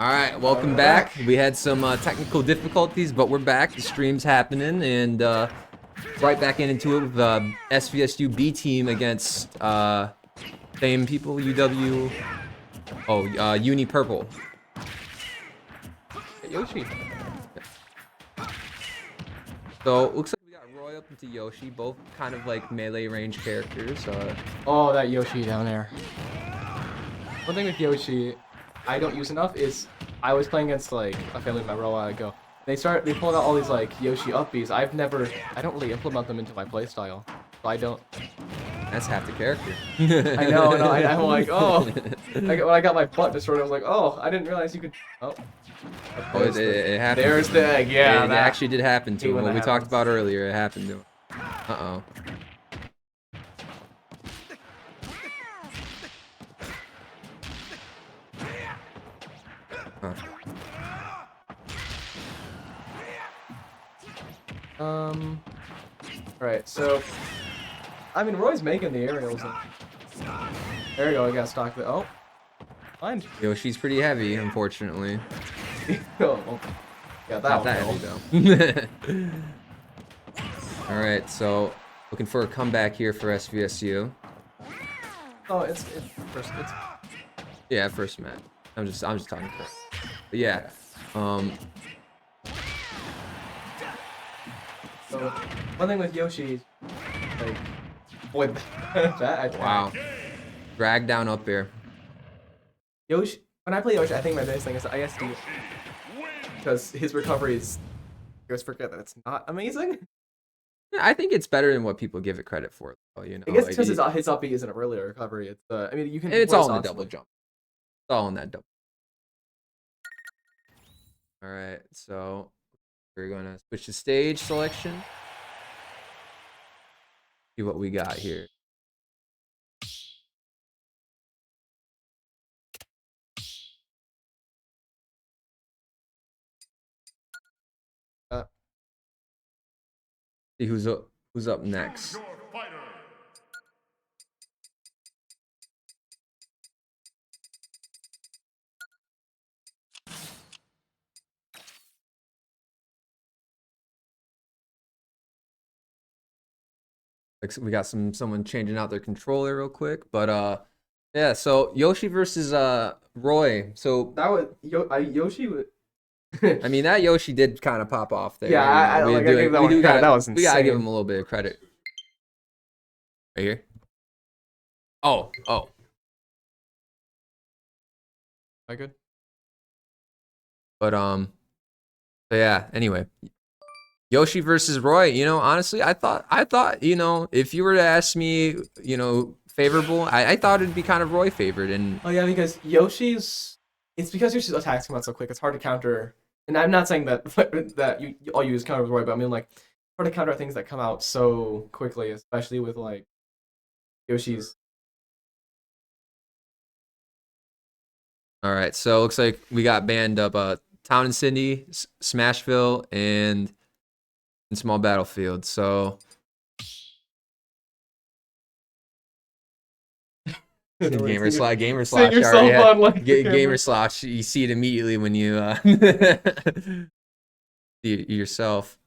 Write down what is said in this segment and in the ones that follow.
All right, welcome back. We had some technical difficulties, but we're back. The stream's happening, and right back into it with SVSU B team against same people, UW. Oh, Uni Purple. Hey, Yoshi. So looks like we got Roy up into Yoshi, both kind of like melee range characters. Oh, that Yoshi down there. One thing with Yoshi I don't use enough is I was playing against like a family member a while ago. They pulled out all these like Yoshi upbeats. I don't really implement them into my playstyle. So I don't. That's half the character. I know, and I'm like, oh. When I got my butt destroyed, I was like, oh, I didn't realize you could. Oh. Oh, it happened. There's the egg, yeah. It actually did happen to him. What we talked about earlier, it happened to him. Uh-oh. Huh. Alright, so I mean Roy's making the aerials. There you go, I got stock there. Oh. Fine. Yoshi's pretty heavy, unfortunately. Oh. Yeah, Not that heavy though. Alright, so looking for a comeback here for SVSU. Oh, it's first Yeah, first match. I'm just talking first. But yeah. So one thing with Yoshi, like with that Wow. Drag down up here. Yoshi, when I play Yoshi, I think my biggest thing is the ISD. Because his recovery is, I always forget that it's not amazing. Yeah, I think it's better than what people give it credit for. You know, I guess because his upbeat isn't a really a recovery. It's I mean you can. It's all in the double jump. It's all in that double. All right, so we're gonna switch to stage selection. See what we got here. See who's up next. Like we got someone changing out their controller real quick, but yeah. So Yoshi versus Roy. So that was Yoshi would. I mean, that Yoshi did kind of pop off there. Yeah, you know, I give that one credit. That was insane. We gotta give him a little bit of credit. Right here. Oh. I good. But so yeah. Anyway, Yoshi versus Roy. You know, honestly, I thought, you know, if you were to ask me, you know, favorable, I thought it'd be kind of Roy favored. And oh yeah, because it's because Yoshi's attacks come out so quick. It's hard to counter. And I'm not saying that that you all you use counter with Roy, but I mean like hard to counter things that come out so quickly, especially with like Yoshi's. All right, so it looks like we got banned up Town and Cindy, Smashville, and Small Battlefield. So Gamer Slash. Gamer Slash. You see it immediately when you see it yourself.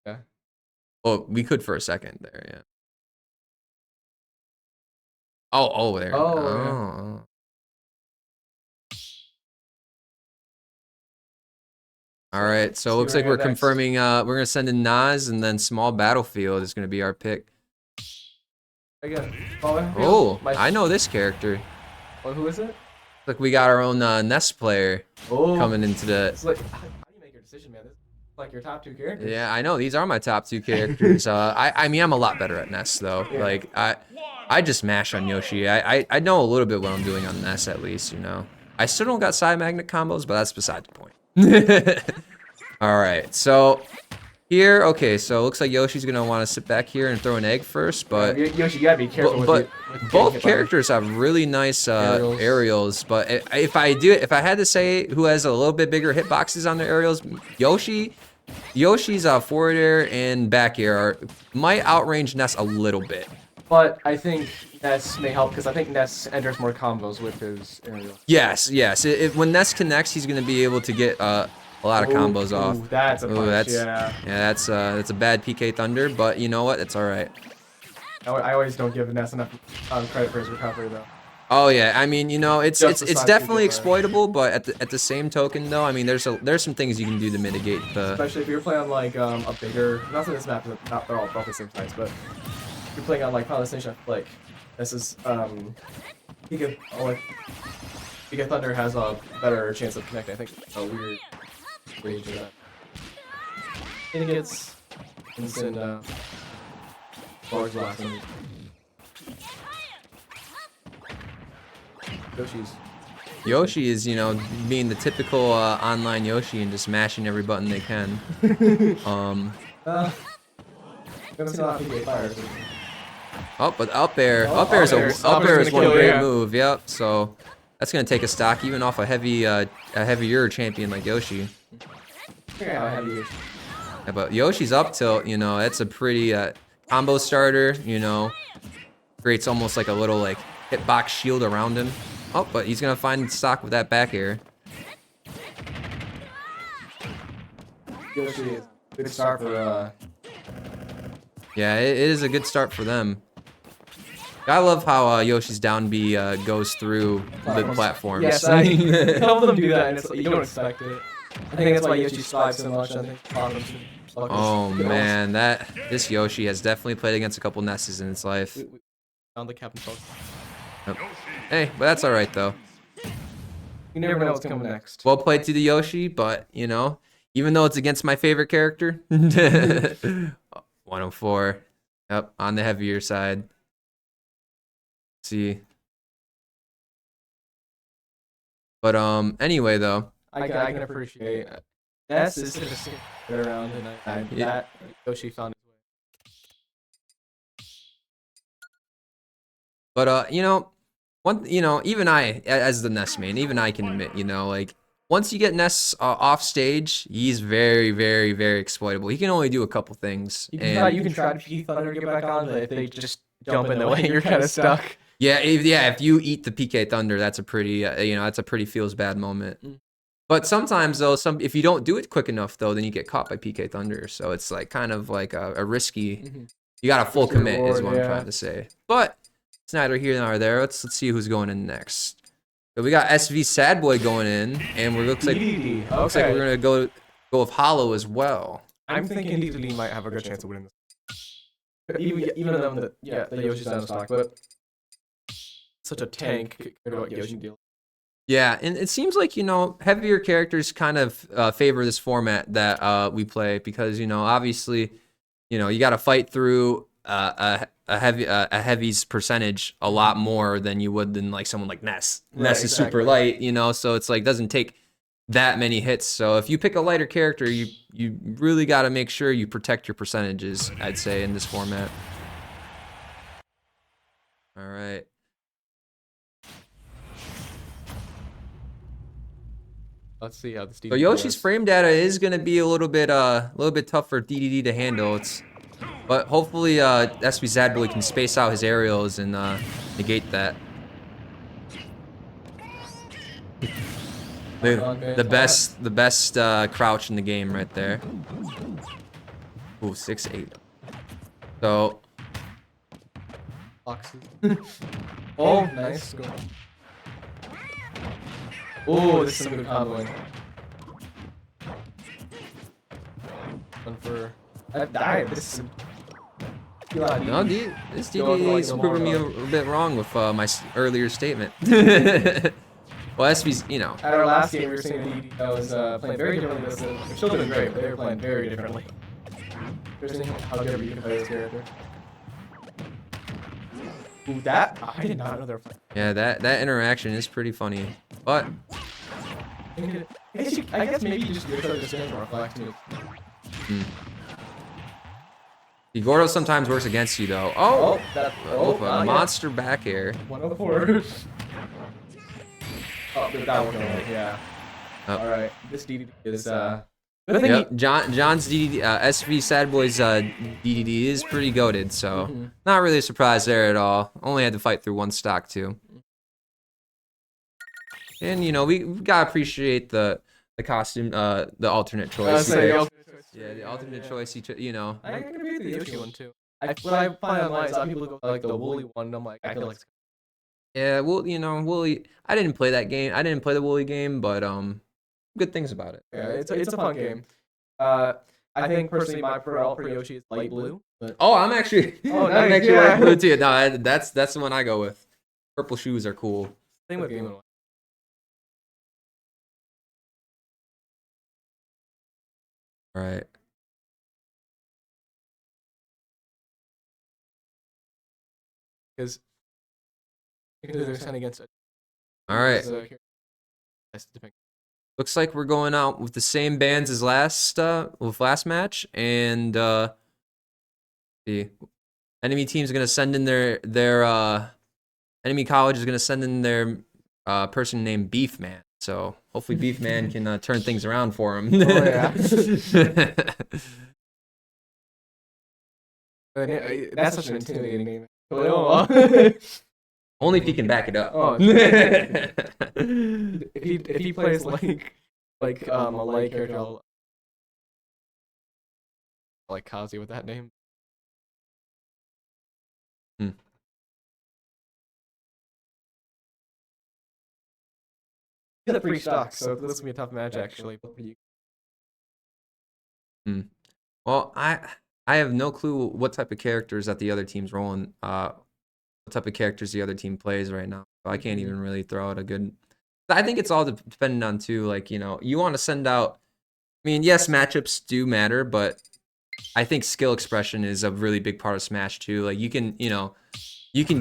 Yeah. Oh, we could for a second there, yeah. Oh, there. Oh. All right, so it looks like we're confirming. We're gonna send in Nas, and then Small Battlefield is gonna be our pick. Again, oh, I know this character. Well, who is it? Look, we got our own NECC player coming into the. It's like, how do you make your decision, man? This is like your top two characters. Yeah, I know these are my top two characters. I mean, I'm a lot better at NECC though. Yeah. Like I just mash on Yoshi. I know a little bit what I'm doing on NECC at least. You know, I still don't got side magnet combos, but that's beside the point. All right, so here, okay, so it looks like Yoshi's gonna want to sit back here and throw an egg first, but Yoshi, you gotta be careful. But both characters have really nice aerials. But if I had to say who has a little bit bigger hitboxes on their aerials, Yoshi's forward air and back air might outrange NECC a little bit. But I think Ness may help because I think Ness enters more combos with his aerial. Yes, yes. When Ness connects, he's gonna be able to get a lot of combos off. Ooh, that's a punch, yeah. That's a bad PK Thunder, but you know what? It's all right. I always don't give Ness enough credit for his recovery though. Oh yeah, I mean, you know, it's definitely goodbye. exploitable, but at the same token though, I mean, there's some things you can do to mitigate the. Especially if you're playing on like a bigger, not that this map, not they're all about the same size, but if you're playing on like Final Destination, like this is Giga Thunder has a better chance of connecting. I think a weird range of that. And it gets instant large blast. Yoshi is, you know, being the typical online Yoshi and just mashing every button they can. Oh, but up air is one great move. Yep. So that's gonna take a stock even off a heavier champion like Yoshi. Yeah, but Yoshi's up tilt, you know, that's a pretty combo starter. You know, creates almost like a little like hitbox shield around him. Oh, but he's gonna find stock with that back air. Yoshi is a good start for Yeah, it is a good start for them. I love how Yoshi's down B goes through the platforms. Yes, I mean, help them do that, and it's, you don't expect it. I think that's why Yoshi slides so much. I think oh man, this Yoshi has definitely played against a couple Nesses in its life. Found the captain focus. Yep. Hey, but that's all right though. You never know what's coming next. Well played to the Yoshi, but you know, even though it's against my favorite character, 104. Yep, on the heavier side. Let's see. But anyway though. I can appreciate it. Ness is just get around and that Yoshi found his way. But you know, even I, as the Ness main, even I can admit, you know, like once you get Ness off stage, he's very, very, very exploitable. He can only do a couple things. You can try to PK Thunder to get back on, but if they just jump in the way, you're kind of stuck. Yeah, if you eat the PK Thunder, that's a pretty, that's a pretty feels bad moment. But sometimes though, if you don't do it quick enough though, then you get caught by PK Thunder. So it's like kind of like a risky. You got a full commit is what I'm trying to say. But it's neither here nor there. Let's see who's going in next. So we got SV Sad Boy going in, and looks like we're gonna go with Hollow as well. I'm thinking DDD might have a good chance of winning this. Even though the Yoshi's out of stock, but such a tank compared to what Yoshi deals. Yeah, and it seems like, you know, heavier characters kind of favor this format that we play because, you know, obviously, you know, you got to fight through a heavy's percentage a lot more than you would than like someone like Ness. Ness is super light, you know, so it's like doesn't take that many hits. So if you pick a lighter character, you really got to make sure you protect your percentages, I'd say, in this format. All right. Let's see how this DDD So Yoshi's frame data is going to be a little bit tough for DDD to handle. But hopefully SV Zadboy can space out his aerials and negate that. The best crouch in the game right there. Ooh, 6-8. So. Oh, nice. Oh, this is some good comboing. One for. That died. This is. No, this DD is proving me a bit wrong with my earlier statement. Well, SV's, you know. At our last game, we were saying DD that was playing very differently. They're still doing great, but they were playing very differently. There's how good you can play this character. Ooh, that I did not know they were playing. Yeah, that interaction is pretty funny, but. I guess maybe you just stand more reflecting. Gordo sometimes works against you though. A monster back air. 104. Oh, that one, yeah. All right, this DDD is The thing Yep, John's DDD, SV Sad Boy's DDD is pretty goated, so not really surprised there at all. Only had to fight through one stock too. And you know, we gotta appreciate the costume, the alternate choice. yeah, the alternate choice. You know. I can beat the Yoshi one too. When I find online, some people go like the Wooly one, and I'm like, I feel like. Yeah, well, you know, Wooly. I didn't play that game. I didn't play the Wooly game, but good things about it. Yeah, it's a fun game. I think personally my preferred for Yoshi is light blue. But... Oh, I'm actually I'm actually light blue too. No, that's the one I go with. Purple shoes are cool. Same with Game & Watch. All right. Because they're sent against it. All right. So looks like we're going out with the same bands as last match, and the enemy team's gonna send in their enemy college is gonna send in their person named Beefman. So hopefully Beefman can turn things around for him. Oh yeah. That's such an intimidating name. Only if he can back it up. Oh, if he plays like a light character, I'll like Kazi with that name. He's a free stock, so this will be a tough match actually. Well, I have no clue what type of characters that the other team's rolling. What type of characters the other team plays right now. So I can't even really throw out a good. I think it's all dependent on too. Like, you know, you want to send out. I mean, yes, matchups do matter, but I think skill expression is a really big part of Smash too. Like you can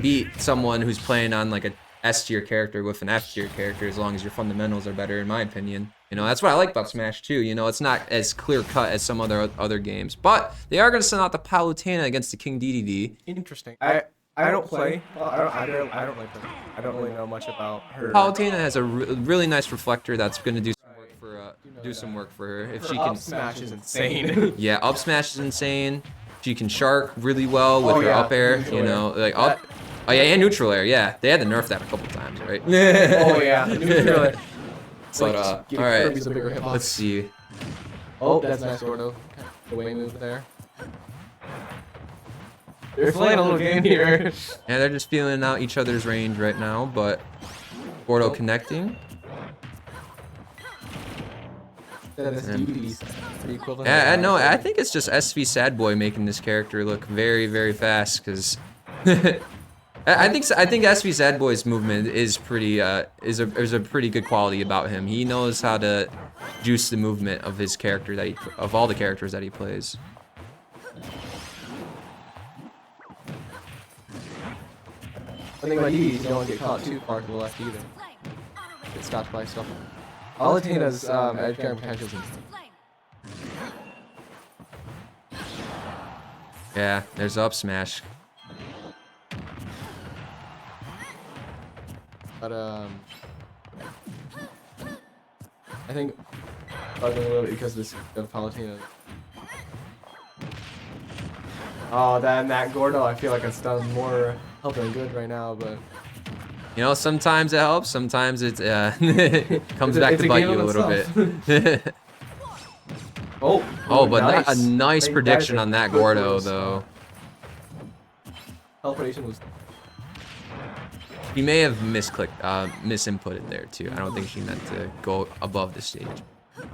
beat someone who's playing on like a S tier character with an F tier character as long as your fundamentals are better, in my opinion. You know, that's what I like about Smash too. You know, it's not as clear cut as some other games, but they are going to send out the Palutena against the King DDD. Interesting. I don't play. Well, I don't play. I don't really know much about her. Palutena has a really nice reflector that's going to do some work for her if she can. Up smash is insane. Yeah, up smash is insane. She can shark really well with her up air. You know, like up. Oh yeah, and neutral air. Yeah, they had to nerf that a couple times, right? Oh yeah, neutral air. But all right, let's see. Oh, that's nice, Gordo. The way move there. They're playing a little game here. Yeah, they're just feeling out each other's range right now, but Gordo connecting. Yeah, no, I think it's just SV Sad Boy making this character look very, very fast because I think SV Sad Boy's movement is pretty is a pretty good quality about him. He knows how to juice the movement of his character of all the characters that he plays. One thing about DD is you don't want to get caught too far to the left either. Get stopped by stuff. Palutena's edge guard potential is insane. Yeah, there's up smash. But I think bugging a little bit because this of Palutena. Oh, that Gordo, I feel like it's done more help than good right now, but you know, sometimes it helps, sometimes it comes back to bite you a little bit. Oh, but nice. a nice prediction on that Gordo though. Health prediction was. He may have misinputted there too. I don't think she meant to go above the stage.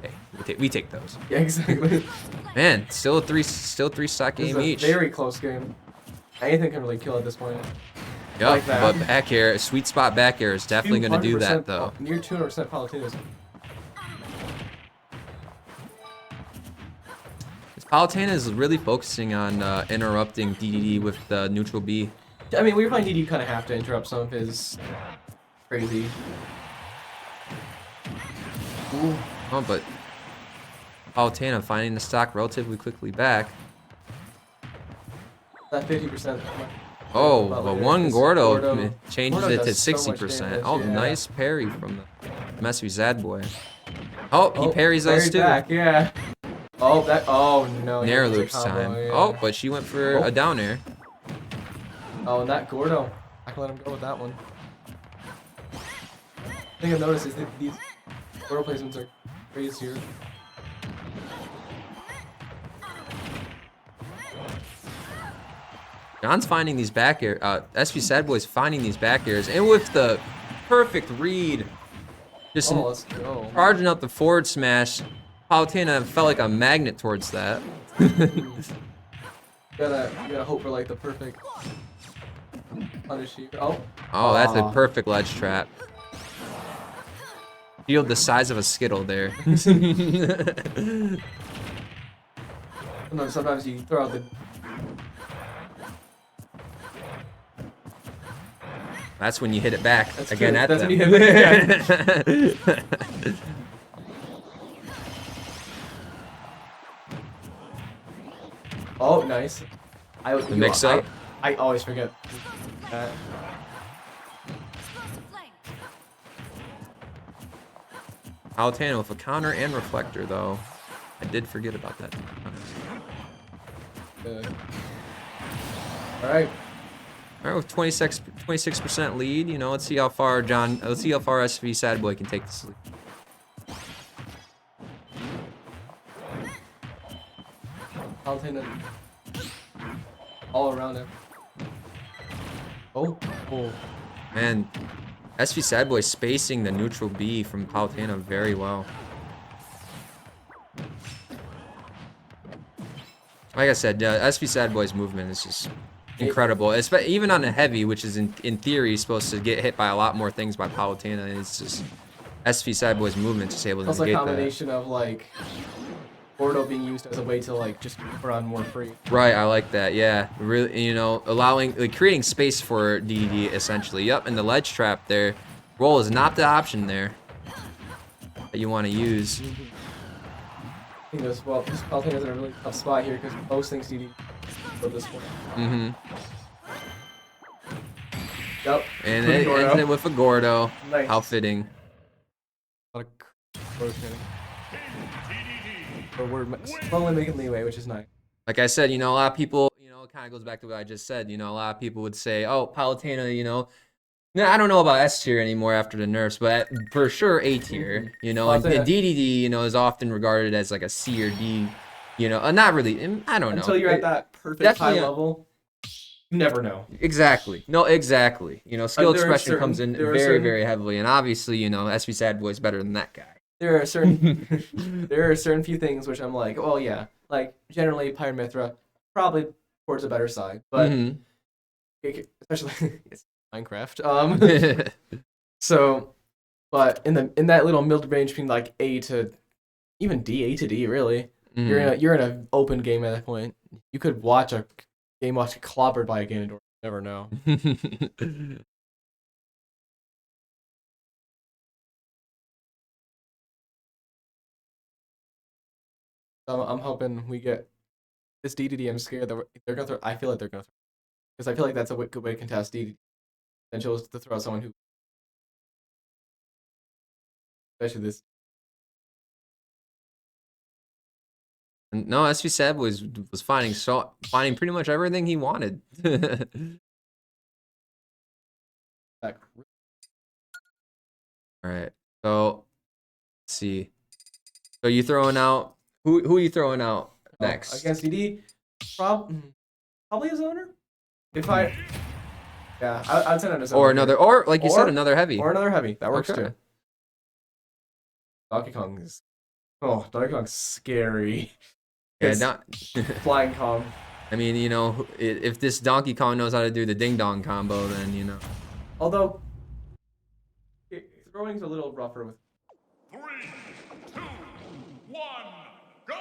Hey, we take those. Yeah, exactly. Man, still a three stock game each. Very close game. Anything can really kill at this point. Yep, like that. but back air, sweet spot back air is definitely going to do that though. Near 200% Palutena. Palutena is really focusing on interrupting DDD with the neutral B. I mean, when you're playing DD, you kind of have to interrupt some of his crazy. Ooh. Oh, but Palutena finding the stock relatively quickly back. That 50%. Oh, but one Gordo changes it to does so much 60%. damage, Oh, yeah. nice parry from the Messi Sad Boy. Oh, he parries those too. Back, yeah. Oh, that. Oh no. he Nair missed the loops combo, time. yeah. Oh, but she went for a down air. Oh, and that Gordo. I can let him go with that one. The thing I've noticed is that these Gordo placements are crazier. John's finding these back air. SV Sad Boy's finding these back airs, and with the perfect read, just Let's go. charging up the forward smash. Palutena felt like a magnet towards that. You gotta hope for like the perfect punish here. Oh. Oh, that's a perfect ledge trap. Shield the size of a Skittle there. Sometimes you throw out the. That's when you hit it back That's again true. at That's them. when you hit it back again. Oh, nice. The mix-up? I always forget that. Palutena with a counter and reflector, though. I did forget about that. All right. All right, with 26% lead, you know, let's see how far SV Sad Boy can take this lead. Palutena all around him. Oh. Man, SV Sad Boy spacing the neutral B from Palutena very well. Like I said, SV Sad Boy's movement is just incredible. Even on a heavy, which is in theory supposed to get hit by a lot more things by Palutena, it's just SV Sad Boy's movement just able to It's like a negate that. combination of like Gordo being used as a way to like just run more free. Right, I like that. Yeah, really, you know, creating space for DDD essentially. Yep, and the ledge trap there. Roll is not the option there that you want to use. I think this Palutena's in a really tough spot here because most things DD at this point. Yep. And it ends it with a Gordo. Nice. How fitting. A lot of but we're slowly making leeway, which is nice. Like I said, you know, a lot of people, you know, it kind of goes back to what I just said. You know, a lot of people would say, oh, Palutena, you know, I don't know about S tier anymore after the nerfs, but for sure A tier, you know, and DDD, you know, is often regarded as like a C or D, you know, not really, I don't know. Until you're at that perfect high level, you never know. Exactly. No, exactly. You know, skill expression comes in very, very heavily, and obviously, you know, SV Sad Boy is better than that guy. There are certain few things which I'm like, well, yeah, like generally Pyre Mithra probably towards the better side, but especially it's Minecraft. So, but in that little mid range between like A to even A to D, really, you're in an open game at that point. You could watch a game get clobbered by a Ganondorf. You never know. I'm hoping we get this DDD. I'm scared that they're gonna throw. I feel like they're gonna throw because I feel like that's a good way to contest DDD. Potential is to throw out someone who, especially this. No, SV Sad was finding pretty much everything he wanted. All right, so let's see. So you throwing out who are you throwing out next? Against DD, probably his owner. If I, yeah, I'd send it to or another, or like you said, another heavy. Or another heavy. That works Okay. too. Donkey Kong's scary. Yeah, Flying Kong. I mean, you know, if this Donkey Kong knows how to do the ding dong combo, then you know. Although throwing's a little rougher with. 3, 2, 1, go!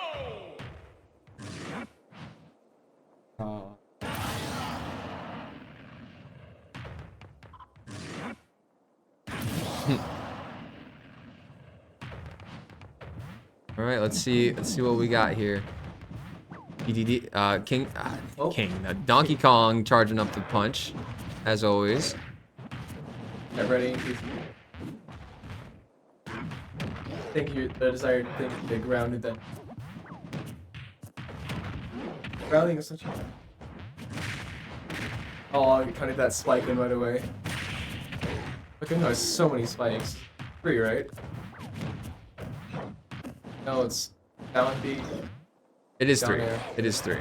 All right, let's see what we got here. King, Donkey Kong charging up the punch, as always. Get ready. Thank you. The desired thing to grounded that. Grounding is such a... Oh, I kind of that spike in right away. Look at there's so many spikes. 3, right? No, it's down B. It is Down 3. air. It is 3.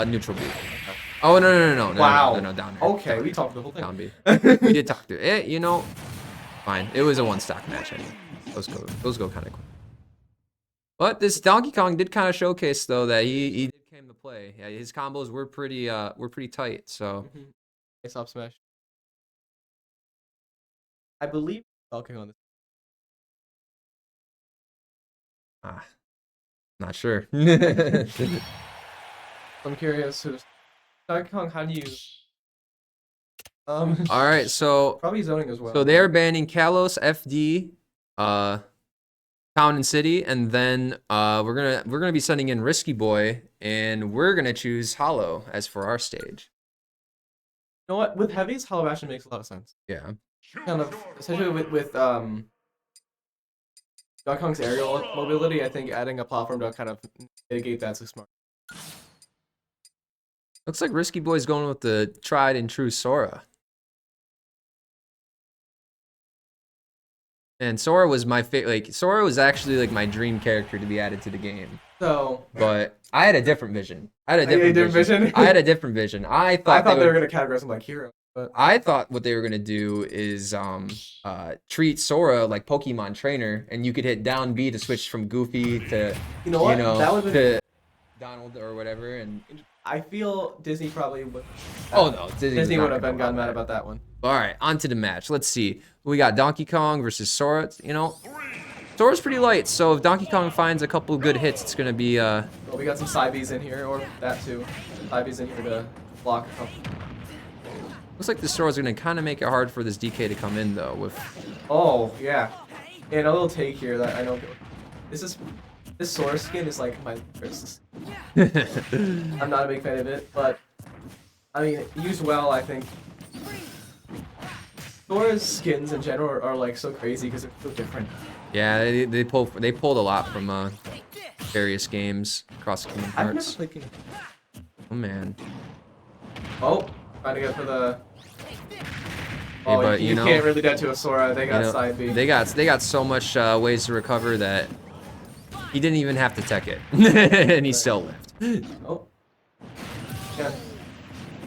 Neutral B. Oh no, Wow. no, down air. Okay, we talked the whole thing. Down B. We did talk to it. You know, fine. It was a 1-stock match anyway. Those go kind of quick. But this Donkey Kong did kind of showcase though that he did came to play. Yeah, his combos were pretty tight. So Nice up smash. I believe talking on this. not sure. I'm curious who's Donkey Kong. How do you? All right, so Probably zoning as well. so they're banning Kalos, FD, Town and City, and then we're gonna be sending in Risky Boy, and we're gonna choose Hollow as for our stage. You know what? With heavies, Hollow Bastion makes a lot of sense. Yeah. Kind of, especially with Donkey Kong's aerial mobility. I think adding a platform to kind of mitigate that's smart. Looks like Risky Boy's going with the tried and true Sora. And Sora was my favorite. Like Sora was actually like my dream character to be added to the game. So, But I had a different vision. I had a You had a different different vision. vision? I had a different vision. I thought they were gonna categorize him like hero, but I thought what they were gonna do is treat Sora like Pokemon trainer, and you could hit down B to switch from Goofy to you know what? That would to Donald or whatever. And I feel Disney probably would. oh no, Disney would have been gotten mad that. about that one. All right, on to the match. Let's see. We got Donkey Kong versus Sora. You know, Sora's pretty light, so if Donkey Kong finds a couple good hits, it's gonna be Well, we got some side Bs in here, or that too. Side Bs in here to block a couple. Looks like the Sora's gonna kind of make it hard for this DK to come in though. With Oh yeah, and a little take here that I know. This Sora skin is like my first. I'm not a big fan of it, but I mean, used well, I think. Sora's skins in general are like so crazy because they're so different. yeah, they pulled a lot from various games across Kingdom I've never Hearts. played Kingdom. Oh man. Oh, trying to go for the. Oh, but, you you know- can't really do that to a Sora. They You got know, side B. they got so much ways to recover that he didn't even have to tech it, and he still lived. Oh. Yeah.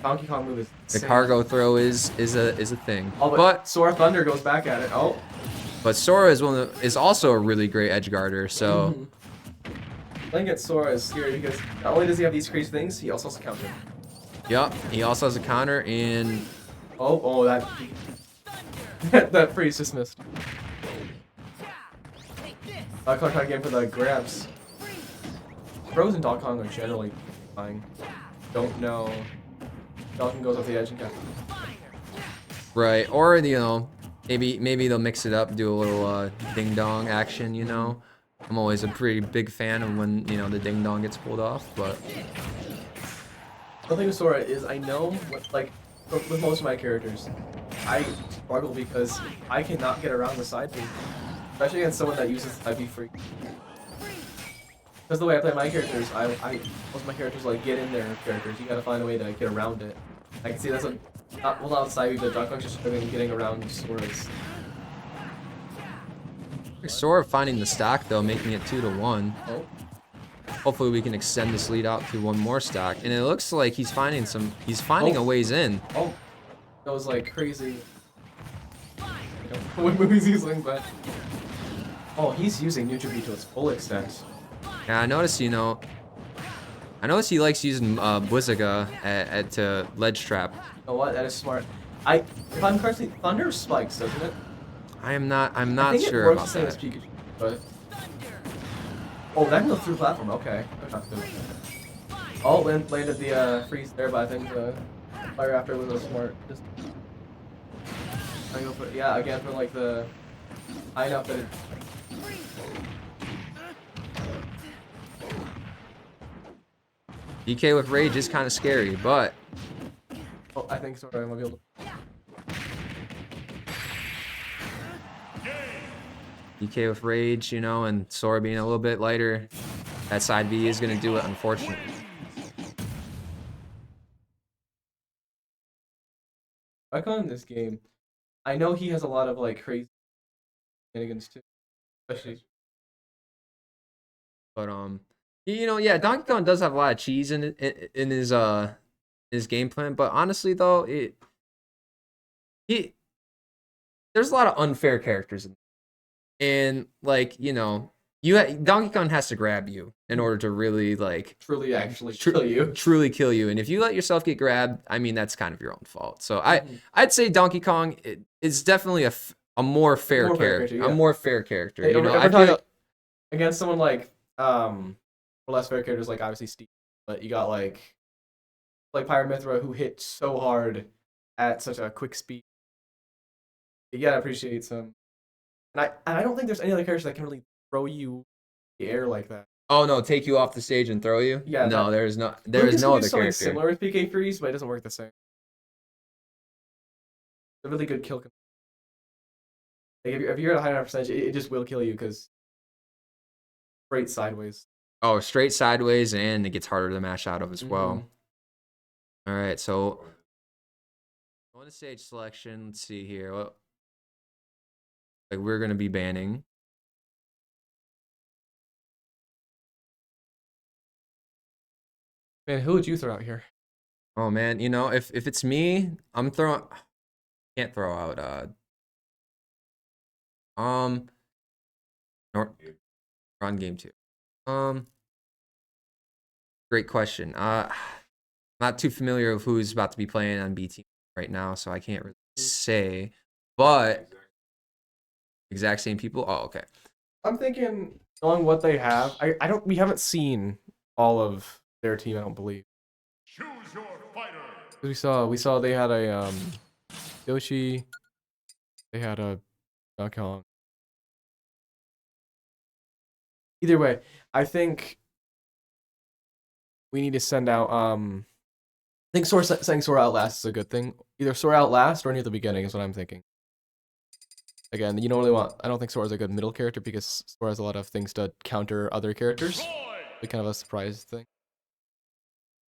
Donkey Kong move is The insane. cargo throw is a thing, Oh, but Sora Thunder goes back at it. Oh. but Sora is also a really great edge guarder. So Playing at Sora is scary because not only does he have these crazy things, he also has a counter. yup, he also has a counter, and Oh, that that freeze just missed. Donkey Kong trying to get for the grabs. Pros in Donkey Kong are generally fine. Don't know. Donkey goes off the edge and catches. right, or you know, maybe they'll mix it up, do a little ding dong action. You know, I'm always a pretty big fan of when the ding dong gets pulled off, but. The thing with Sora is I know with most of my characters, I struggle because I cannot get around the side B, especially against someone that uses side B free. Because the way I play my characters, most of my characters like get in their characters. You gotta find a way to get around it. I can see that's not side B, but Donkey Kong's just struggling getting around Sora's. Sora finding the stock though, making it 2-1. Oh, Hopefully we can extend this lead out to one more stock, and it looks like he's finding a ways in. oh, that was like crazy. I don't know what movies he's using, but oh, he's using neutral B to its full extent. Yeah, I noticed he likes using Blizzaga to ledge trap. You know what? That is smart. If I'm correctly, Thunder spikes, doesn't it? I'm not I think sure it works about the same that. as Pikachu, but oh, that can go through platform. Okay, that's not good. Oh, landed the freeze there, but I think the fire after was a smart. I go for again for like the high enough that it. DK with rage is kind of scary, but Oh, I think sort of I'm gonna be able to. DK with rage, and Sora being a little bit lighter, that side B is gonna do it, unfortunately. Icon in this game, I know he has a lot of like crazy shenanigans too, especially. But yeah, Donkey Kong does have a lot of cheese in his game plan. But honestly, though, he there's a lot of unfair characters in, and like Donkey Kong has to grab you in order to really like Truly, actually kill you. truly kill you. And if you let yourself get grabbed, I mean that's kind of your own fault. So Mhm. I'd say Donkey Kong is definitely a more fair More fair character, character, yeah. a more fair character. Hey, You know, if I we're feel talking like, against someone like less fair characters like obviously Steve, but you got like Pyra Mythra who hit so hard at such a quick speed. You gotta appreciate some. And I don't think there's any other characters that can really throw you in the air like that. oh no, take you off the stage and throw you. Yeah, No, that- there is no Lucas can do other something character. similar with PK freeze, but it doesn't work the same. A really good kill. Like if you're at a high enough percentage, it just will kill you because straight sideways. Oh, straight sideways, and it gets harder to mash out of as well. All right, so on the stage selection, let's see here. What like we're gonna be banning. Man, who would you throw out here? Oh man, if it's me, I'm throwing. Can't throw out nor on game 2. Great question. Not too familiar with who's about to be playing on B team right now, so I can't really say. But exact same people. Oh, okay. I'm thinking knowing what they have. We haven't seen all of their team, I don't believe. Choose your fighter. We saw they had a Yoshi, they had a Donkey Kong. Either way, I think we need to send out I think sending Sora out last is a good thing. Either Sora out last or near the beginning is what I'm thinking. Again, you don't really want. I don't think Sora's a good middle character because Sora has a lot of things to counter other characters. It's kind of a surprise thing.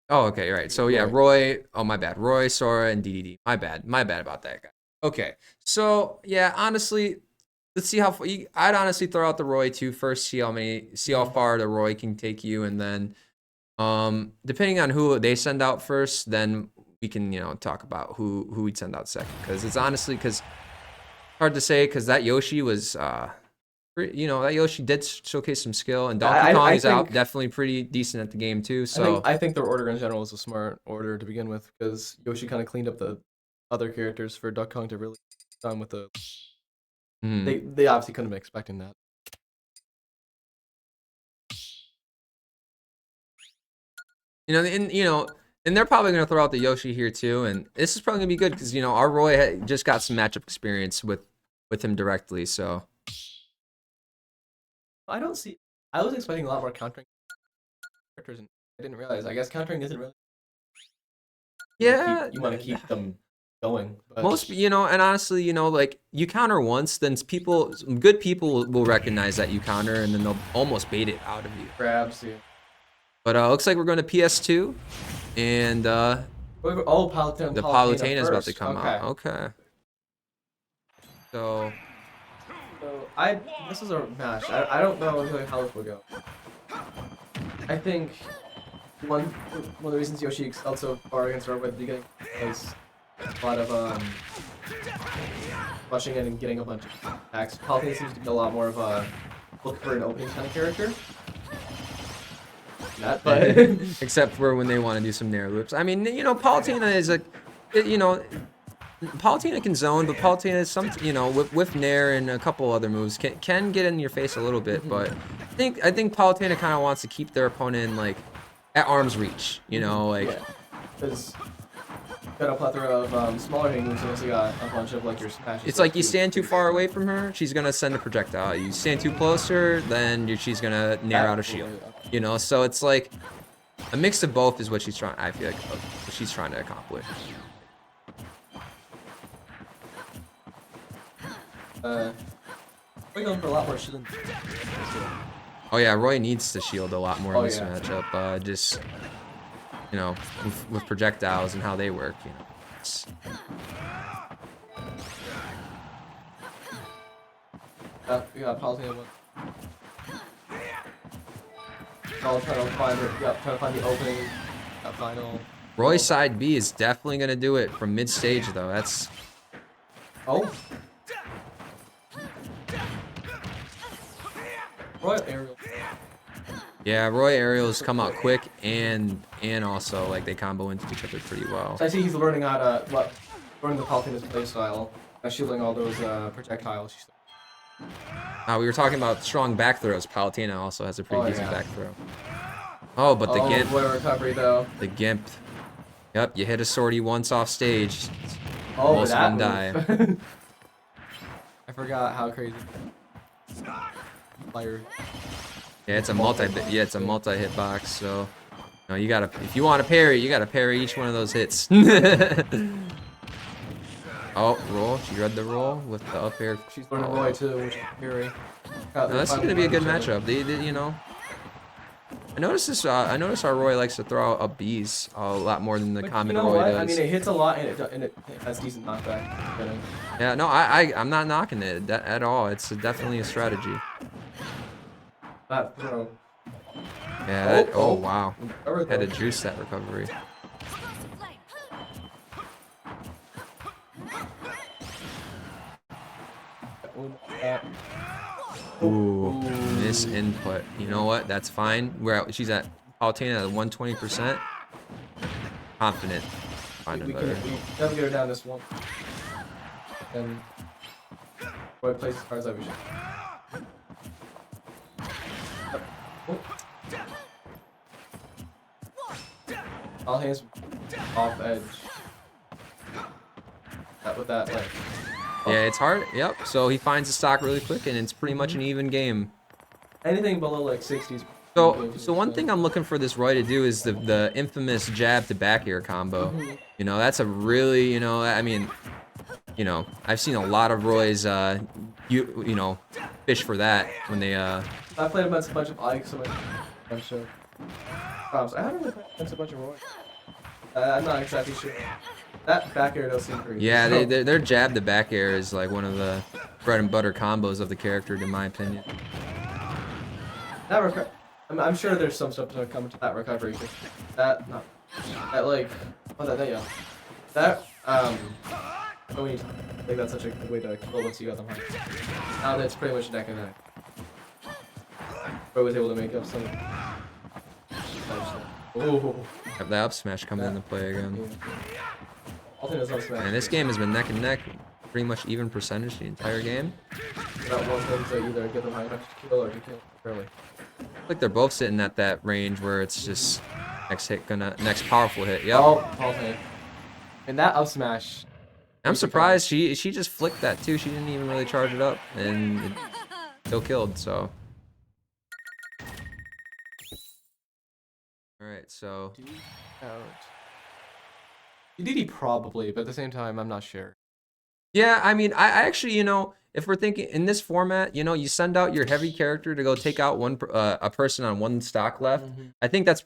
Oh, okay, right. So yeah, Roy. Roy. Oh, my bad. Roy, Sora, and DDD. My bad. My bad about that guy. Okay. So yeah, honestly, let's see how. I'd honestly throw out the Roy too first. See how far the Roy can take you, and then, depending on who they send out first, then we can talk about who we'd send out second. Because it's honestly hard to say because that Yoshi was that Yoshi did showcase some skill, and Donkey Kong is out definitely pretty decent at the game too. So I think their order in general was a smart order to begin with because Yoshi kind of cleaned up the other characters for Donkey Kong to really done with the. They obviously couldn't have been expecting that. And they're probably gonna throw out the Yoshi here too, and this is probably gonna be good because our Roy just got some matchup experience with him directly. So I don't see. I was expecting a lot more countering characters, and I didn't realize. I guess countering isn't really. Yeah, You want to keep them going. But... Most, and honestly, like you counter once, then good people will recognize that you counter, and then they'll almost bait it out of you. Grabs, yeah. But looks like we're going to PS2, and oh, Palutena. The Palutena is about to come okay. out. Okay. So this is a match. I don't know really how this will go. I think one of the reasons Yoshi excelled so far against Robo at the beginning was a lot of rushing in and getting a bunch of attacks. Palutena seems to be a lot more of a look for an opening kind of character. Not, but except for when they want to do some nair loops. I mean, Palutena is Palutena can zone, but Palutena is with nair and a couple other moves can get in your face a little bit. But I think Palutena kind of wants to keep their opponent like at arm's reach. Because got a plethora of smaller hitting moves, and also got a bunch of like your smashes. It's like you stand too far away from her, she's gonna send a projectile. You stand too closer, then she's gonna nair out a shield. So it's like a mix of both is what she's trying. I feel like what she's trying to accomplish. We're going for a lot more shielding. Oh yeah, Roy needs to shield a lot more in this yeah. matchup. Just with projectiles and how they work. We got Palutena one. I'll try to find it. Yep, trying to find the opening. That final. Roy side B is definitely gonna do it from mid stage though. That's Oh. Royal aerial. yeah. Roy aerials come out quick and also like they combo into each other pretty well. So I see he's learning how to learning the Palutena's play style, shielding all those projectiles. We were talking about strong back throws. Palutena also has a pretty decent yeah. back throw. Oh, but the Gimp. What a recovery though. The Gimp. Yep, you hit a sortie once off stage. Oh, most of them die. I forgot how crazy. Fire. Yeah, it's a it's a multi-hit box. So, no, you gotta if you want to parry, you gotta parry each one of those hits. Oh, roll. She read the roll with the up air. She's learning Roy too, which is Fury. No, this is gonna be a good matchup. They you know. I noticed this. I noticed our Roy likes to throw out up Bs a lot more than the common Roy does. I mean, it hits a lot and it has decent knockback. Yeah, no, I'm not knocking it at all. It's definitely a strategy. That throw. Yeah. Oh wow. Had to juice that recovery. Ooh, miss input. You know what? That's fine. She's at Palutena at 120%. Confident. Find We another. gotta get her down this one. And Roy plays as hard as we should. All hands off edge. With that, like. Yeah, it's hard. Yep. So he finds the stock really quick, and it's pretty much an even game. Anything below like 60s. So one thing I'm looking for this Roy to do is the infamous jab to back air combo. You know, that's a really, you know, I mean, you know, I've seen a lot of Roys, you know, fish for that when they. I played against a bunch of Ikes, I'm sure. I haven't really played against a bunch of Roys. I'm not exactly sure. That back air does seem pretty. Yeah, their jab to back air is like one of the bread and butter combos of the character, in my opinion. I'm sure there's some stuff to come to that recovery. That like, yeah. I think that's such a good way to kill once you got them high. Now that's pretty much neck and neck. Bro was able to make up some. Oh. Have the up smash coming into play again. Yeah. And this game has been neck and neck, pretty much even percentage the entire game. That one thing to either get them high enough to kill or to kill early. Like they're both sitting at that range where it's just next powerful hit. Yep. Oh, okay. And that up smash. I'm surprised she just flicked that too. She didn't even really charge it up, and it still killed. So. All right, so. DD probably, but at the same time, I'm not sure. Yeah, I mean, I actually, you know, if we're thinking in this format, you know, you send out your heavy character to go take out a person on one stock left. I think that's a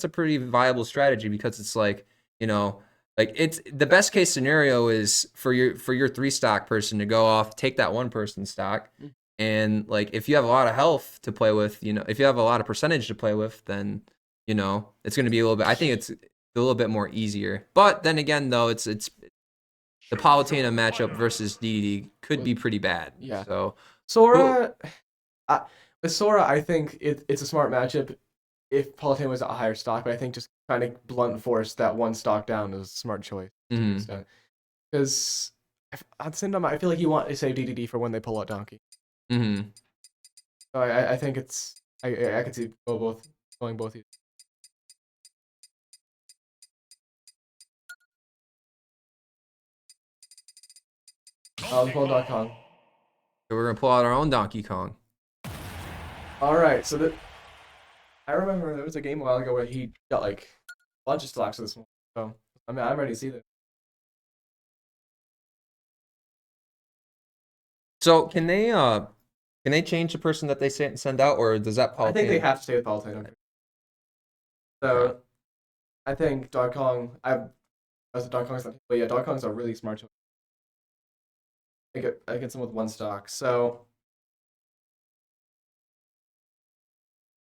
pretty viable strategy because it's like, you know, like it's the best case scenario is for your 3 stock person to go off, take that one person stock, and like if you have a lot of health to play with, you know, if you have a lot of percentage to play with, then you know it's going to be a little bit. I think it's a little bit more easier. But then again, though, it's the Palutena matchup versus DDD could be pretty bad. Yeah. So Sora, with Sora, I think it's a smart matchup if Palutena was a higher stock, but I think just trying to blunt force that one stock down is a smart choice. Because at the same time, I feel like you want to save DDD for when they pull out Donkey. So I think it's I could see going both. Pull Donkey Kong. So we're gonna pull out our own Donkey Kong. All right, so I remember there was a game a while ago where he got like a bunch of stocks of this one. So I mean, I'm ready to see this. So can they change the person that they send out, or does that Palutena? I think they have to stay with Palutena. So I think Donkey Kong. Donkey Kong's not, but yeah, Donkey Kong's a really smart choice. I get some with one stock. So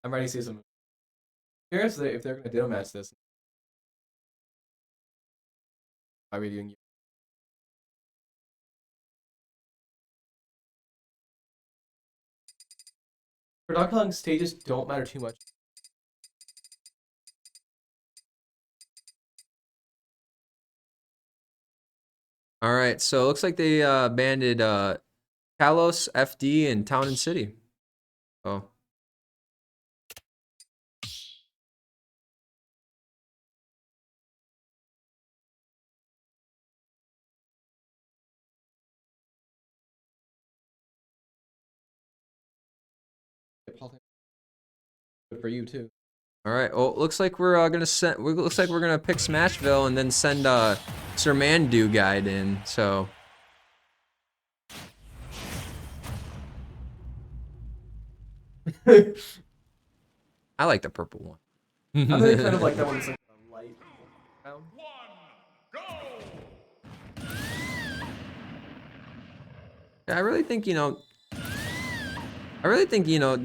I'm ready to see some. Curious if they're gonna ditto match this. By reading you. For Donkey Kong, stages don't matter too much. All right, so it looks like they banded Kalos, FD, and Town and City. Oh. Good for you too. All right. Well, looks like we're gonna send. Looks like we're gonna pick Smashville and then send Sir Mandu guide in. So. I like the purple one. I really kind of like that one. It's like a light brown. Yeah, I really think the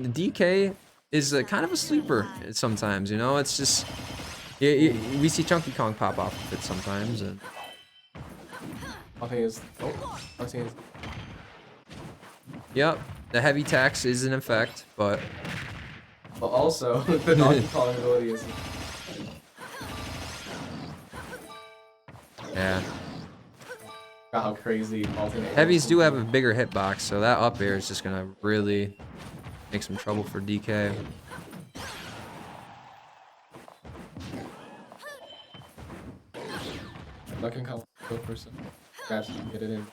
DK is kind of a sleeper sometimes. It's just we see Chunky Kong pop off of it sometimes, and yep, the heavy tax is in effect, but also the Donkey Kong ability is. Yeah. How crazy alternate. Heavies do have a bigger hitbox, so that up air is just gonna really make some trouble for DK. Donkey Kong go for some. Perhaps you can get it in.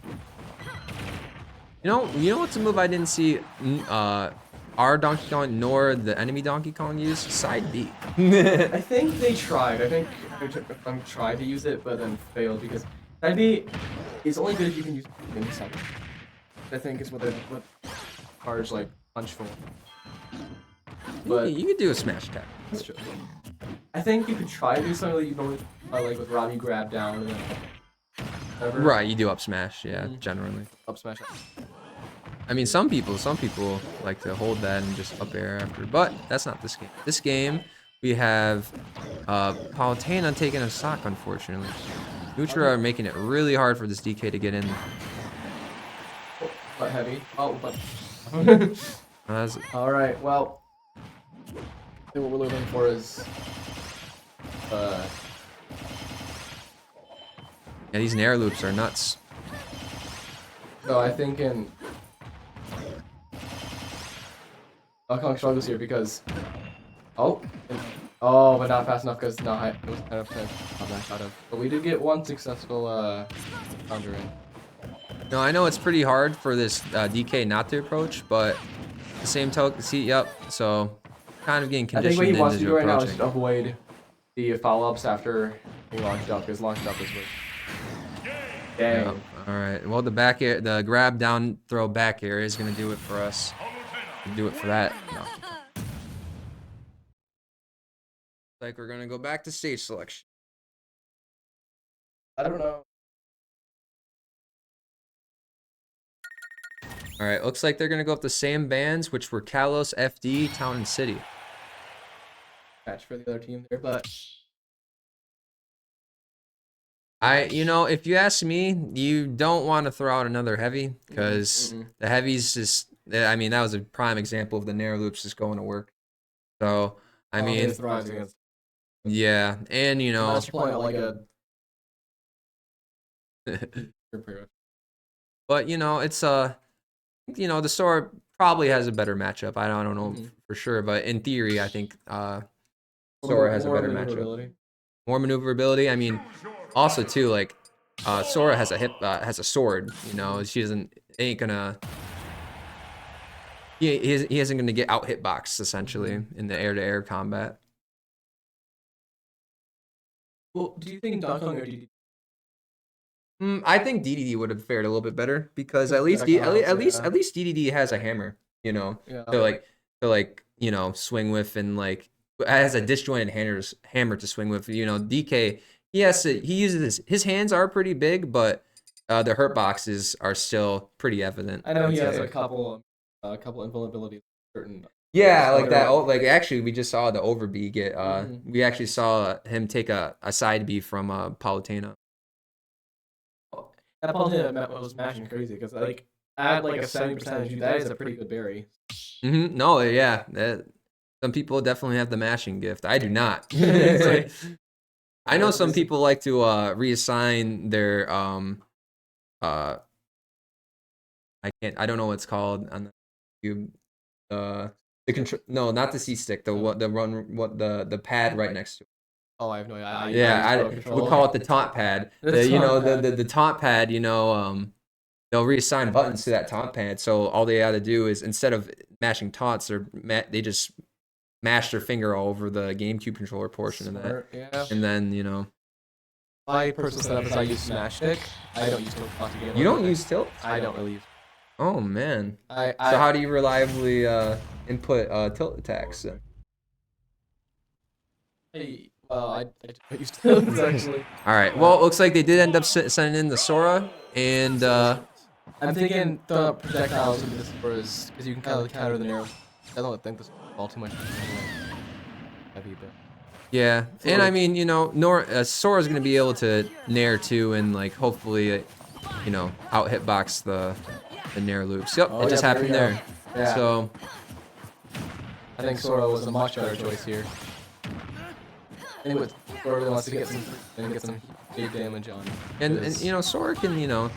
You know what's a move I didn't see our Donkey Kong nor the enemy Donkey Kong use? Side B. I think they tried. I think they tried to use it, but then failed because side B is only good if you can use it in something. I think is what cards like punch for. But you could do a smash attack. that's true. I think you could try to do something that you normally like with Robbie grab down and then whatever. Right, you do up smash, yeah, generally. Up smash. I mean, some people like to hold that and just up air after, but that's not this game. This game, we have Palutena taking a sock, unfortunately. Nutra are making it really hard for this DK to get in. But heavy. Oh, but. All right. Well, I think what we're looking for is. Yeah, these Nair loops are nuts. So I think in. Donkey Kong struggles here because. Oh, but not fast enough because it was kind of not that out of. But we did get one successful counter in. No, I know it's pretty hard for this DK not to approach, but the same token, so kind of getting I think conditioned what he wants to into do right now is approaching. just avoid the follow-ups after he launched up, because launched up is what. Dang. Yep. All right. Well, the back air, the grab down throw back air is gonna do it for us. Do it for that. No. Like we're gonna go back to stage selection. I don't know. All right. Looks like they're gonna go with the same bands, which were Kalos, FD, Town and City. Match for the other team there, but if you ask me, you don't want to throw out another heavy because the heavies just. I mean, that was a prime example of the Nair loops just going to work. So I mean, yeah, and that's your point, like a. but it's the store probably has a better matchup. I don't know for sure, but in theory, I think Sora has a better matchup. More maneuverability. I mean, also too, like Sora has a sword. She ain't gonna. He isn't gonna get out hitboxed essentially in the air-to-air combat. Well, do you think Donkey Kong or DDD? I think DDD would have fared a little bit better because at least DDD has a hammer, Yeah. to swing with and has a disjointed hammer to swing with. DK he uses his hands are pretty big, but the hurt boxes are still pretty evident. I know he has a couple invulnerabilities certain Yeah, like that. Oh, like actually, we just saw the over B get. We actually saw him take a side B from Palutena. That Palutena was mashing crazy because like at like a 70%, that is a pretty good berry. No, yeah. Some people definitely have the mashing gift. I do not. It's like, I know some people like to reassign their I don't know what it's called on the cube. The control, no, not the C stick, the pad right next to it. oh, I have no idea. Yeah, we'll call it the taunt pad. You know, the taunt pad, they'll reassign buttons to that taunt pad. So all they got to do is, instead of mashing taunts, they just mash their finger all over the GameCube controller portion of that. Yeah. And then, My personal setup is I use Smash Stick. I don't use tilt. You don't use tilt? I don't really use. Oh, man. So how do you reliably input tilt attacks then? I don't use tilts actually. All right. Well, it looks like they did end up sending in the Sora, and I'm thinking the projectiles into the Soras because you can kind of counter the narrow. I don't think this is all too much. Heavy, but yeah. And I mean, Sora's gonna be able to nair too, and like hopefully, out hitbox the nair loops. Yep, it just happened there. Yeah. So I think Sora was a much better choice here. I think what Sora really wants to get some big damage on. and Sora can Sora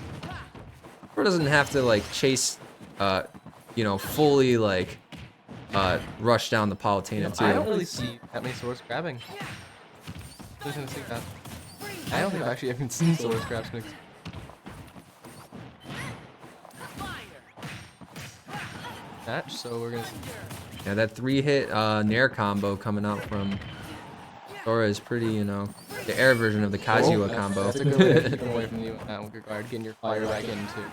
doesn't have to like chase fully like rush down the Palutena too. I don't really see that many Soras grabbing. I'm just gonna see that. I don't think I've actually even seen Soras grab Snicks. Match, so we're gonna see. Yeah, that 3-hit nair combo coming out from Sora is pretty, the air version of the Kazuya combo. That's a good way to keep him away from you in that regard, getting your fire back into.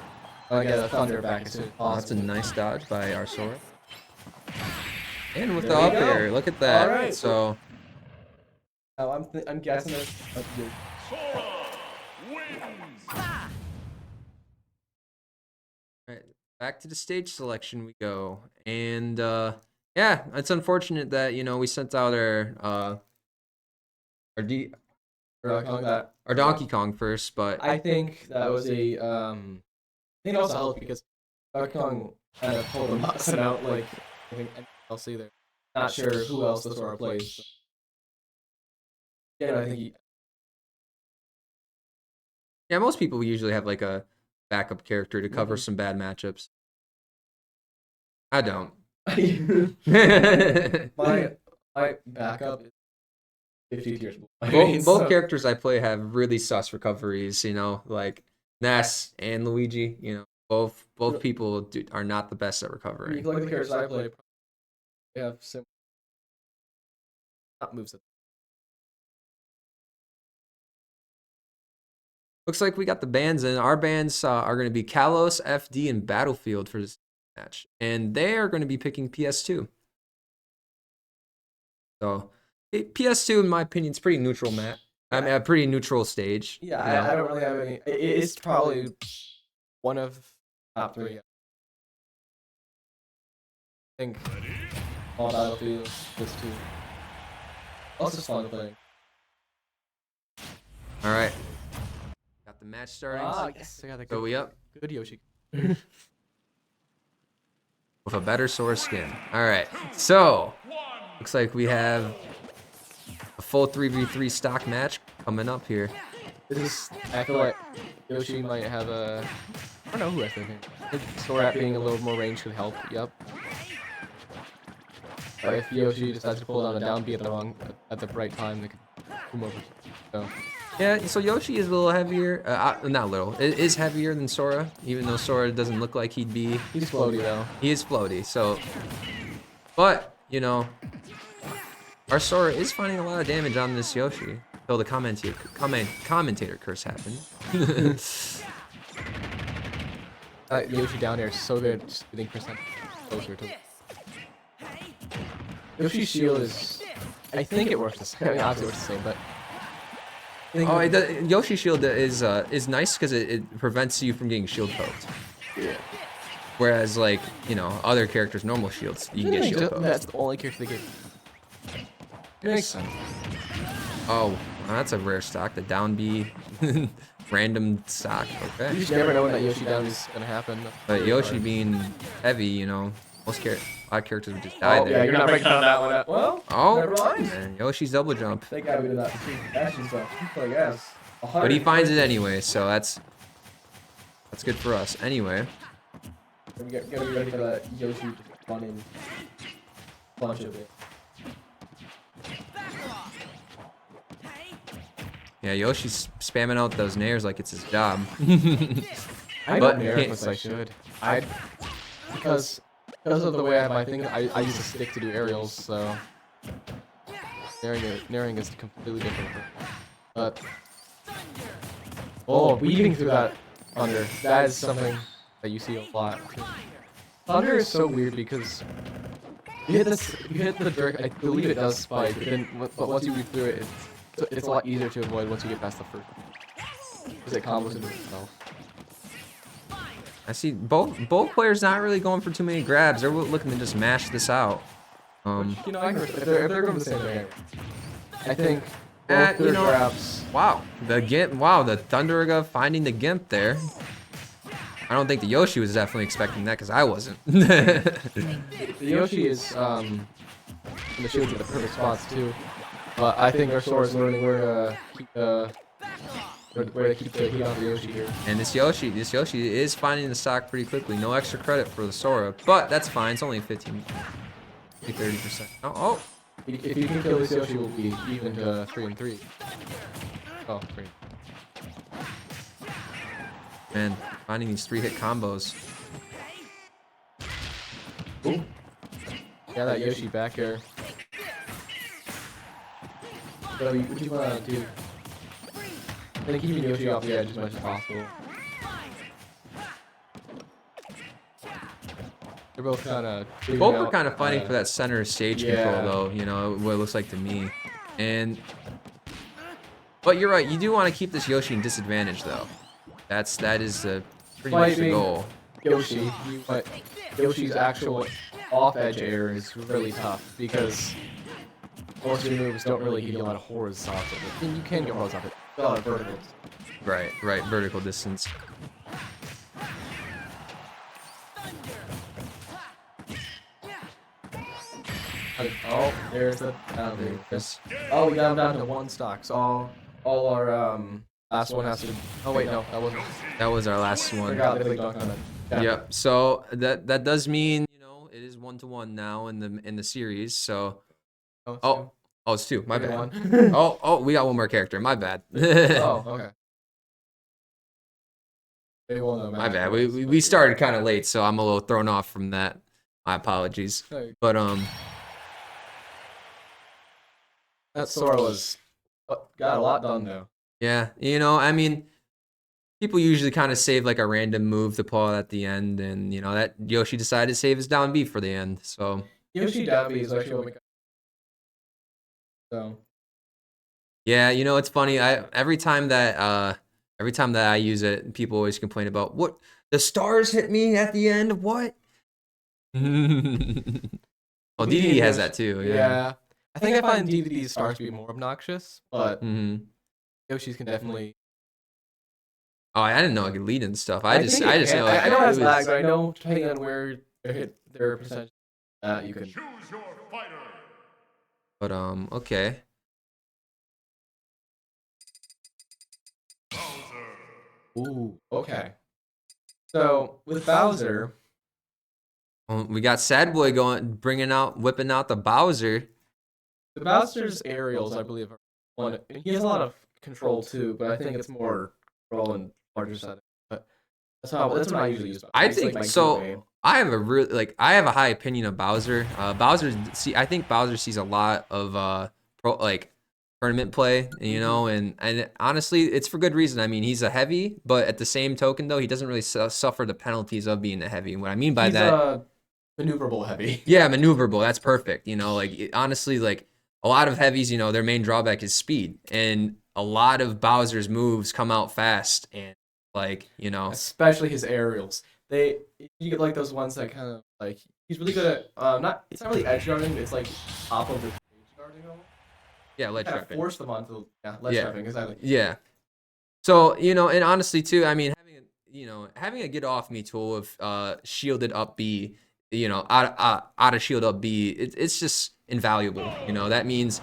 I get a thunder back as soon as possible. That's a nice dodge by our Sora. And with the up air, look at that. All right. So. Oh, I'm guessing that's good. Sora wins. Alright, back to the stage selection we go. And yeah, it's unfortunate that, we sent out our Donkey Kong first, but I think that was a I think it also helped because Donkey Kong kind of pulled them out like I think I'll see there. Not sure who else the Sora plays. So. Yeah, I think yeah, most people usually have like a backup character to cover some bad matchups. I don't. my backup is 50 tiers. Both characters I play have really sus recoveries, like Ness and Luigi, both people are not the best at recovering. You look at the characters I play, they have similar moves. Looks like we got the bands in. Our bands are going to be Kalos, FD, and Battlefield for this match. And they are going to be picking PS2. So, PS2, in my opinion, is pretty neutral, Matt. I mean, a pretty neutral stage. Yeah, I don't really have any. It's probably one of top 3. I think all Battlefield, this too. Also fun to play. All right. Got the match starting. Yes, I got the So we up. Good Yoshi. With a better Sora skin. All right. So, looks like we have a full 3v3 stock match coming up here. I feel like Yoshi might have a. I don't know who I think. Sora being a little more range could help. Yep. Or if Yoshi decides to pull down a down B at the right time, they can come over. So. Yeah, so Yoshi is a little heavier. Not little. It is heavier than Sora, even though Sora doesn't look like he'd be. He's floaty though. He is floaty. So, but our Sora is finding a lot of damage on this Yoshi. Till the commentator curse happened. Yoshi down there is so good, just getting percent closer to. Yoshi's shield is. I think it works the same. I mean, obviously it works the same, but. Yoshi shield is nice because it prevents you from getting shield poked. Yeah. Whereas like, you know, other characters' normal shields, you can get shield pokes. That's the only character they gave. Makes sense. Oh, well, that's a rare stock. The down B random stock. You Okay. just never know when that Yoshi down is gonna happen. But Yoshi being heavy, you know, a lot of characters would just die Oh, yeah, there. you're not breaking down that one. Well, Oh, never mind. and Yoshi's double jump. Thank God we did not see action stuff. I guess. But he finds it anyway, so that's good for us. Anyway, We gotta be ready for that Yoshi just running bunch of it. yeah, Yoshi's spamming out those nairs like it's his job. I But don't he nair can't- as I should. Because of the way I have my thing, I use a stick to do aerials, so nairing is completely different. But weaving through that thunder, that is something that you see a lot. Thunder is so weird because you hit the dirt. I believe it does spike, but once you weave through it, it's a lot easier to avoid once you get past the first. Because it combos into itself. I see both players not really going for too many grabs. They're looking to just mash this out. You know, if they're going the same way, I think Uh, both you their know- grabs. Wow, the Gimp. Wow, the Thunderiga finding the Gimp there. I don't think the Yoshi was definitely expecting that because I wasn't. The Yoshi is and the shield's at the perfect spots too. But I think our Sora is learning where to keep the heat on the Yoshi here. And this Yoshi is finding the stock pretty quickly. No extra credit for the Sora, but that's fine. It's only 30%. Oh, If you can kill this Yoshi, we'll be even to 3-3. Oh, 3. man, finding these 3-hit combos. Ooh. Yeah, that Yoshi back air. So what do you want to do? I think keeping Yoshi off the edge as much as possible. They're both kind of. Both are kind of fighting for that center stage yeah. control, though. You know what it looks like to me. But you're right. You do want to keep this Yoshi in disadvantage, though. That is pretty much the goal. Yoshi, but Yoshi's actual off-edge air is really tough because most of your moves don't really give you a lot of horizontal. And you can get horizontal, but a lot of verticals. Right, vertical distance. Oh, there's the down there. Yes. Oh, we got him down to one stock. So all our last one has to. Oh wait, no, that wasn't. That was our last I one. forgot the big dunk on it. Yeah. Yep. So that does mean, you know, it is 1-1 now in the series. So oh, it's 2. My bad. One. Oh, we got one more character. My bad. Oh, okay. They won the My match. bad. We started kind of late, so I'm a little thrown off from that. My apologies. Hey, But that Sora was got a lot done though. yeah, you know, I mean, people usually kind of save like a random move to pull out at the end, and you know that Yoshi decided to save his down B for the end. So Yoshi Dabi is actually what we got. So yeah, you know, it's funny. Every time that I use it, people always complain about what the stars hit me at the end. What? Oh, DDD has that too. Yeah. I think I find DVD's stars to be more obnoxious, but hmm Yoshi's can definitely. Oh, I didn't know I could lead and stuff. I just think it can. know. I know it has was- lag, but I know depending on where they hit their percentage, you can. Choose your fighter. But okay. Bowser. Ooh, okay. So with Bowser, Well, we got Sad Boy whipping out the Bowser. the Bowser's aerials, I believe, are one. He has a lot of control too, but I think it's more control and larger setting. But that's what I usually use. I It's like think my so. go main. I have a high opinion of Bowser. I think Bowser sees a lot of tournament play, you know, and honestly, it's for good reason. I mean, he's a heavy, but at the same token, though, he doesn't really suffer the penalties of being a heavy. And what I mean by He's that, maneuverable heavy. yeah, maneuverable. That's perfect. You know, honestly, like a lot of heavies, you know, their main drawback is speed, and a lot of Bowser's moves come out fast, and like, you know, Especially his aerials. you get like those ones that kind of like he's really good at it's not really edge guarding, it's like top of the stage guarding almost. Yeah, ledge Kind of trapping. force them onto ledge trapping exactly. Yeah. So, you know, and honestly too, I mean, having a get off me tool with shielded up B, you know, out of shield up B, it's just invaluable. You know, that means,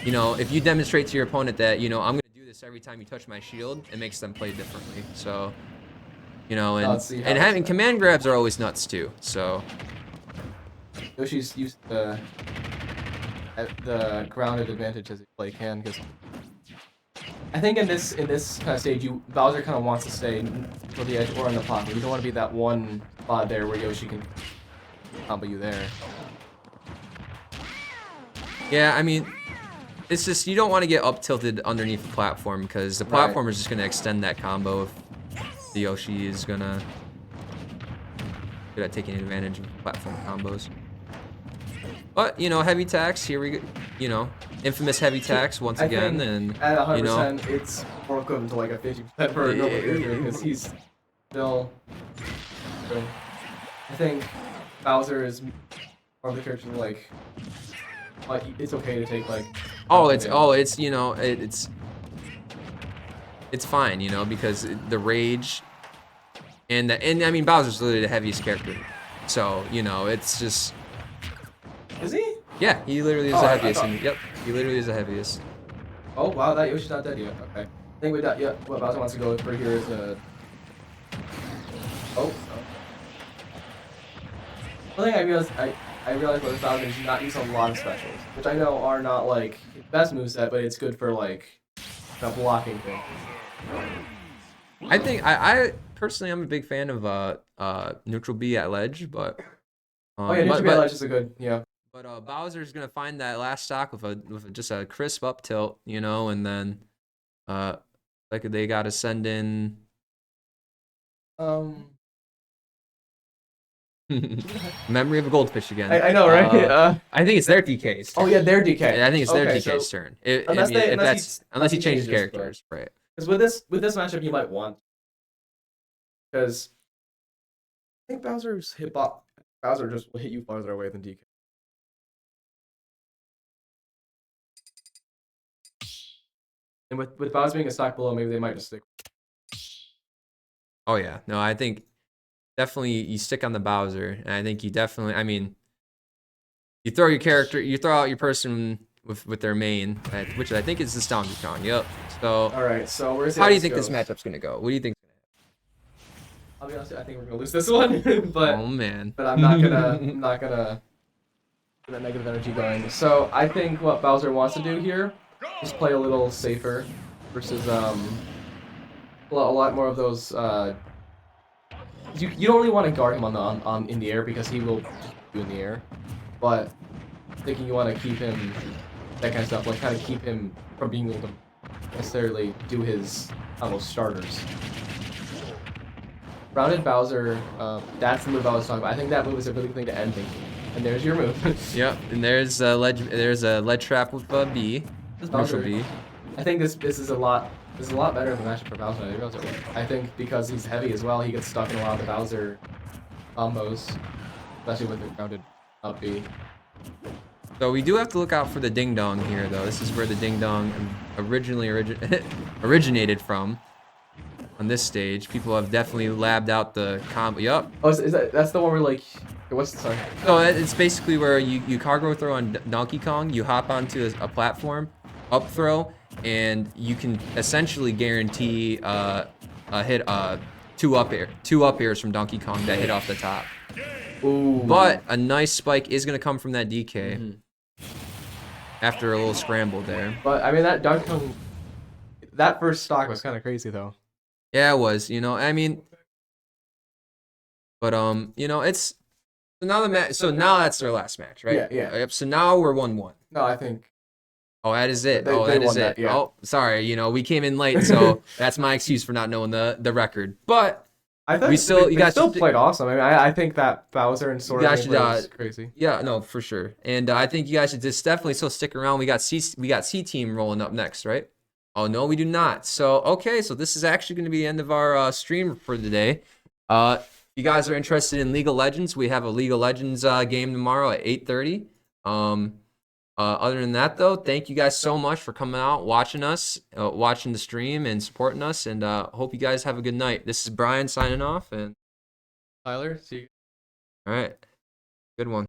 you know, if you demonstrate to your opponent that, you know, I'm gonna do this every time you touch my shield, it makes them play differently. So, you know, and having command grabs are always nuts too. So Yoshi's used the grounded advantage as he play can, because I think in this kind of stage, Bowser kind of wants to stay to the edge or on the platform. You don't want to be that one spot there where Yoshi can combo you there. yeah, I mean, it's just you don't want to get up tilted underneath the platform because the platform is just gonna extend that combo if the Yoshi is gonna good at taking advantage of platform combos. But, you know, heavy tax, here we go, you know, infamous heavy tax once again, and, at 100%, you know, it's more equivalent to like a 50% for a normal character, because he's still, I think Bowser is more of the character like it's okay to take like, it's you know, it's fine, you know, because the rage and I mean, Bowser's literally the heaviest character, so, you know, it's just. Is he? Yeah, he literally is the heaviest. Yep, he literally is the heaviest. Oh wow, that Yoshi's not dead yet. Okay. I think with that, yeah, what Bowser wants to go for here is a. Oh. One thing I realized with Bowser is not use a lot of specials, which I know are not like the best moveset, but it's good for like the blocking thing. I think I personally I'm a big fan of neutral B at ledge, but Neutral B at ledge is a good But Bowser's gonna find that last stock with just a crisp up tilt, you know, and then like they gotta send in memory of a goldfish again. I know, right? I think it's their DK's turn. Oh yeah, their DK. I think it's their DK's turn. Unless he changes characters, right? Because with this matchup, you might want, because I think Bowser just will hit you farther away than DK. And with Bowser being a stock below, maybe they might just stick. Oh yeah, no, I think definitely you stick on the Bowser, and I think you definitely, I mean, you throw out your person with their main, which I think is the Donkey Kong. Yep. So. All right. So where's how do you think this matchup's gonna go? What do you think? I'll be honest, I think we're gonna lose this one. But oh man. But I'm not gonna get that negative energy going. So I think what Bowser wants to do here is play a little safer versus a lot more of those. You don't really want to guard him in the air because he will just do in the air. But I think you want to keep him that kind of stuff, like kind of keep him from being able to necessarily do his almost starters. Rounded Bowser, that's the move I was talking about. I think that move is a really good thing to end things. And there's your move. Yep, and there's a lead trap with B. Neutral B. I think this is a lot better of a matchup for Bowser. I think because he's heavy as well, he gets stuck in a lot of the Bowser combos, especially with the grounded up B. So we do have to look out for the ding dong here, though. This is where the ding dong originated from. On this stage, people have definitely labbed out the combo. Yup. Oh, that's the one where like, what's the sorry? So it's basically where you cargo throw on Donkey Kong, you hop onto a platform, up throw, and you can essentially guarantee a hit two up airs from Donkey Kong that hit off the top. Ooh. But a nice spike is gonna come from that DK after a little scramble there. But I mean that Donkey Kong, that first stock was kind of crazy though. Yeah, it was. You know, I mean, but you know, it's so now the match. So now that's their last match, right? Yeah. Yep. So now we're 1-1. No, I think. Oh, that is it. That is it. Yeah. Oh, sorry. You know, we came in late, so that's my excuse for not knowing the record. But I thought you guys still played awesome. I mean, I think that Bowser and Sora was crazy. Yeah, no, for sure. And I think you guys should just definitely still stick around. We got C team rolling up next, right? Oh no, we do not. So okay, so this is actually going to be the end of our stream for today. You you guys are interested in League of Legends, we have a League of Legends game tomorrow at 8:30. Other than that, though, thank you guys so much for coming out, watching us, watching the stream, and supporting us. And hope you guys have a good night. This is Brian signing off. And Tyler, see you. all right, good one.